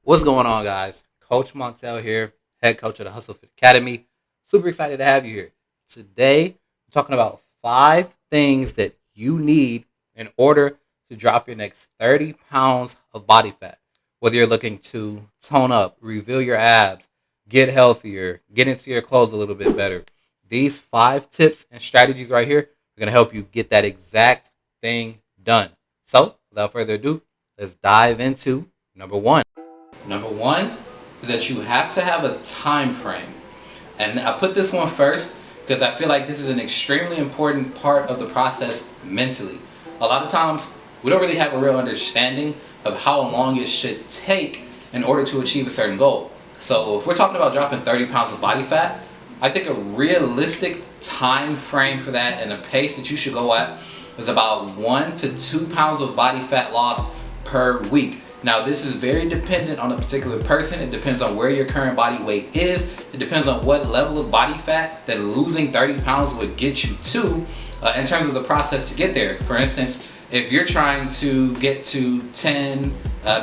What's going on, guys? Coach Montel here, head coach of the Hustle Fit Academy. Super excited to have you here. Today, I'm talking about 5 things that you need in order to drop your next 30 pounds of body fat. Whether you're looking to tone up, reveal your abs, get healthier, get into your clothes a little bit better. These 5 tips and strategies right here are going to help you get that exact thing done. So, without further ado, let's dive into number one. Number one is that you have to have a time frame. And I put this one first because I feel like this is an extremely important part of the process mentally. A lot of times we don't really have a real understanding of how long it should take in order to achieve a certain goal. So if we're talking about dropping 30 pounds of body fat, I think a realistic time frame for that and a pace that you should go at is about 1 to 2 pounds of body fat loss per week. Now, this is very dependent on a particular person. It depends on where your current body weight is. It depends on what level of body fat that losing 30 pounds would get you to in terms of the process to get there. For instance, if you're trying to get to 10,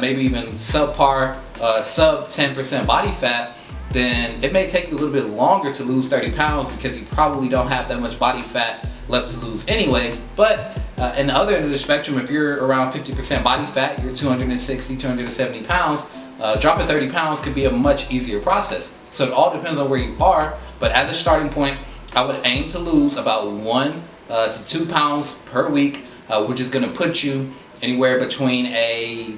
maybe even subpar, sub 10% body fat, then it may take you a little bit longer to lose 30 pounds because you probably don't have that much body fat left to lose anyway. But and the other end of the spectrum, if you're around 50% body fat, you're 260, 270 pounds, dropping 30 pounds could be a much easier process. So it all depends on where you are. But as a starting point, I would aim to lose about 1 to 2 pounds per week, which is going to put you anywhere between a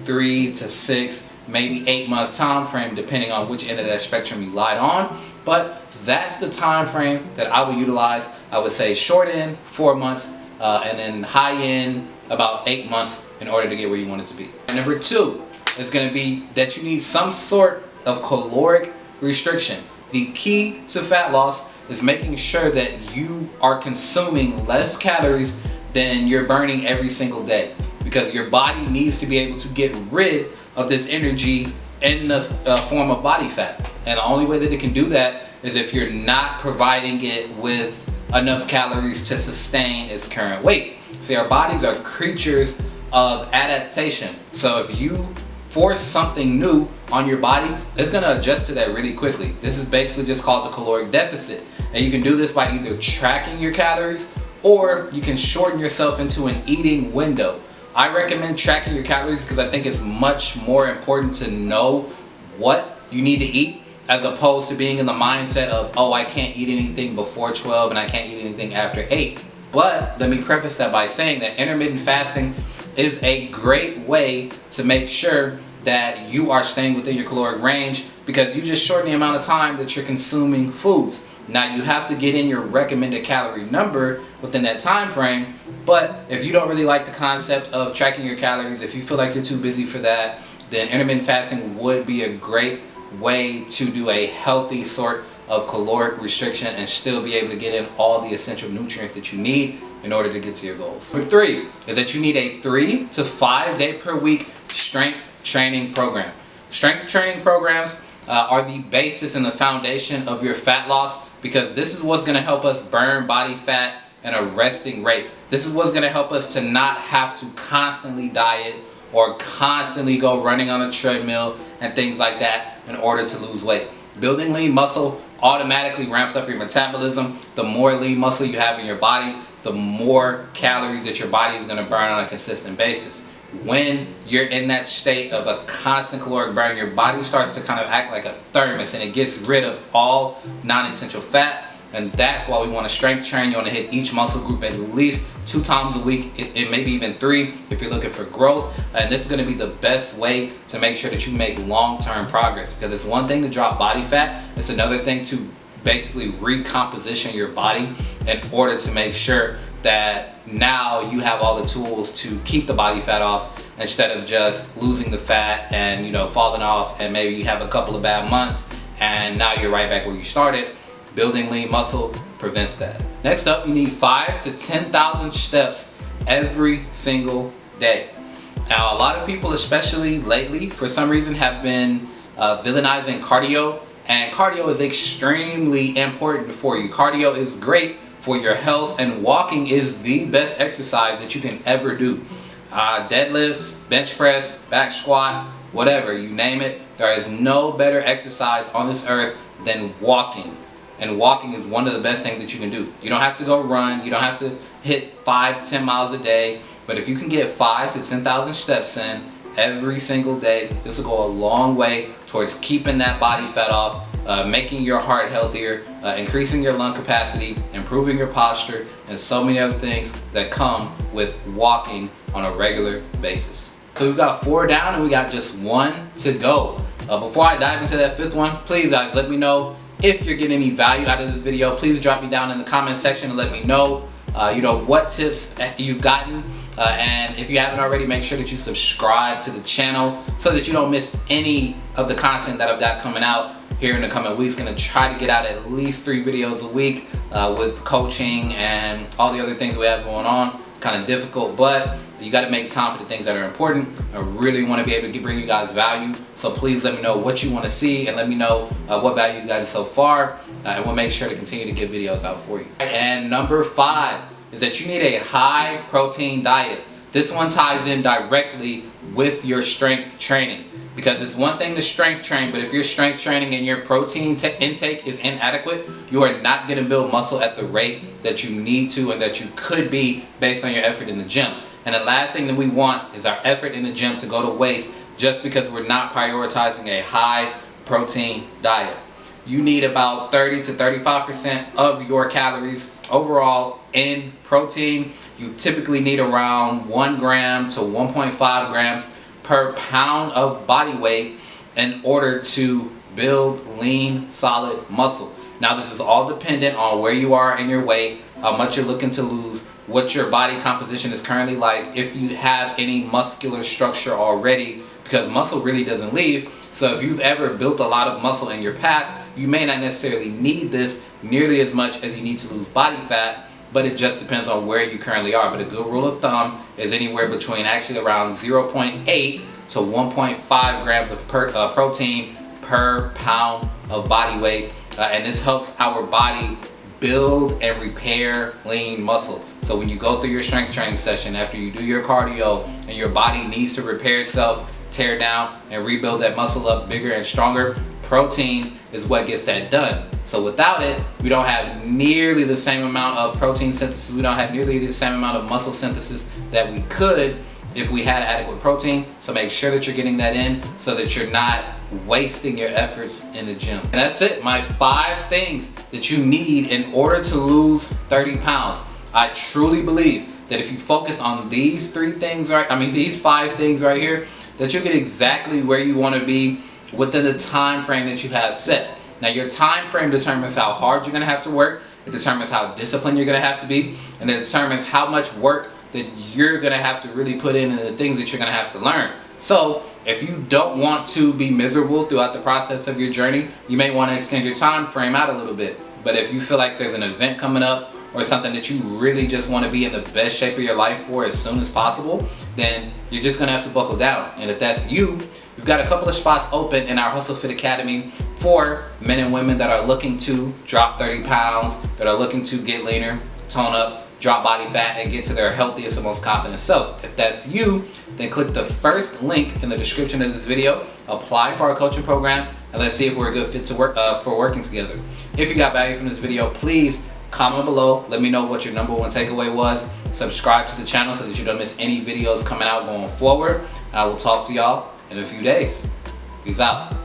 3 to 6, maybe 8-month time frame, depending on which end of that spectrum you lied on. But that's the time frame that I would utilize. I would say short end 4 months, and then high end about 8 months in order to get where you want it to be. And number 2 is going to be that you need some sort of caloric restriction. The key to fat loss is making sure that you are consuming less calories than you're burning every single day, because your body needs to be able to get rid of this energy in the form of body fat. And the only way that it can do that is if you're not providing it with enough calories to sustain its current weight. See, our bodies are creatures of adaptation. So if you force something new on your body, it's going to adjust to that really quickly. This is basically just called the caloric deficit. And you can do this by either tracking your calories, or you can shorten yourself into an eating window. I recommend tracking your calories because I think it's much more important to know what you need to eat, as opposed to being in the mindset of, oh, I can't eat anything before 12 and I can't eat anything after 8. But let me preface that by saying that intermittent fasting is a great way to make sure that you are staying within your caloric range, because you just shorten the amount of time that you're consuming foods. Now, you have to get in your recommended calorie number within that time frame. But if you don't really like the concept of tracking your calories, if you feel like you're too busy for that, then intermittent fasting would be a great way to do a healthy sort of caloric restriction and still be able to get in all the essential nutrients that you need in order to get to your goals. Number 3 is that you need a 3 to 5 day per week strength training program. Strength training programs are the basis and the foundation of your fat loss, because this is what's going to help us burn body fat at a resting rate. This is what's going to help us to not have to constantly diet or constantly go running on a treadmill and things like that in order to lose weight. Building lean muscle automatically ramps up your metabolism. The more lean muscle you have in your body, the more calories that your body is going to burn on a consistent basis. When you're in that state of a constant caloric burn, your body starts to kind of act like a thermos, and it gets rid of all non-essential fat. And that's why we want to strength train. You want to hit each muscle group at least 2 times a week, and maybe even 3 if you're looking for growth. And this is going to be the best way to make sure that you make long-term progress, because it's one thing to drop body fat. It's another thing to basically recomposition your body in order to make sure that now you have all the tools to keep the body fat off, instead of just losing the fat and falling off, and maybe you have a couple of bad months and now you're right back where you started. Building lean muscle prevents that. Next up, you need 5,000 to 10,000 steps every single day. Now, a lot of people, especially lately, for some reason have been villainizing cardio, and cardio is extremely important for you. Cardio is great for your health, and walking is the best exercise that you can ever do. Deadlifts, bench press, back squat, whatever, you name it. There is no better exercise on this earth than walking. And walking is one of the best things that you can do. You don't have to go run. You don't have to hit 5 to 10 miles a day. But if you can get 5 to 10,000 steps in every single day, this will go a long way towards keeping that body fat off, making your heart healthier, increasing your lung capacity, improving your posture, and so many other things that come with walking on a regular basis. So we've got 4 down and we got just 1 to go. Before I dive into that 5th one, please guys, let me know if you're getting any value out of this video. Please drop me down in the comment section and let me know, what tips you've gotten. And if you haven't already, make sure that you subscribe to the channel so that you don't miss any of the content that I've got coming out here in the coming weeks. Gonna try to get out at least 3 videos a week with coaching and all the other things we have going on. It's kind of difficult, but you got to make time for the things that are important. I really want to be able to bring you guys value, so please let me know what you want to see and let me know what value you got so far, and we'll make sure to continue to get videos out for you. And number 5 is that you need a high protein diet. This one ties in directly with your strength training, because it's one thing to strength train, but if your strength training and your protein intake is inadequate, you are not going to build muscle at the rate that you need to and that you could be based on your effort in the gym. And the last thing that we want is our effort in the gym to go to waste just because we're not prioritizing a high protein diet. You need about 30 to 35% of your calories overall in protein. You typically need around 1 gram to 1.5 grams per pound of body weight in order to build lean, solid muscle. Now, this is all dependent on where you are in your weight, how much you're looking to lose, what your body composition is currently like, if you have any muscular structure already, because muscle really doesn't leave. So if you've ever built a lot of muscle in your past, you may not necessarily need this nearly as much as you need to lose body fat, but it just depends on where you currently are. But a good rule of thumb is anywhere between actually around 0.8 to 1.5 grams of protein per pound of body weight. And this helps our body build and repair lean muscle. So when you go through your strength training session, after you do your cardio and your body needs to repair itself, tear down and rebuild that muscle up bigger and stronger, protein is what gets that done. So without it, we don't have nearly the same amount of protein synthesis. We don't have nearly the same amount of muscle synthesis that we could if we had adequate protein. So make sure that you're getting that in so that you're not wasting your efforts in the gym. And that's it, my 5 things that you need in order to lose 30 pounds. I truly believe that if you focus on these 5 things right here, that you'll get exactly where you want to be within the time frame that you have set. Now, your time frame determines how hard you're going to have to work. It determines how disciplined you're going to have to be, and it determines how much work that you're going to have to really put in and the things that you're going to have to learn. So if you don't want to be miserable throughout the process of your journey, you may want to extend your time frame out a little bit. But if you feel like there's an event coming up or something that you really just want to be in the best shape of your life for as soon as possible, then you're just going to have to buckle down. And if that's you, we've got a couple of spots open in our Hustle Fit Academy for men and women that are looking to drop 30 pounds, that are looking to get leaner, tone up, drop body fat, and get to their healthiest and most confident self. If that's you, then click the first link in the description of this video, apply for our coaching program, and let's see if we're a good fit to work for working together. If you got value from this video, please comment below. Let me know what your number 1 takeaway was. Subscribe to the channel so that you don't miss any videos coming out going forward. I will talk to y'all in a few days. Peace out.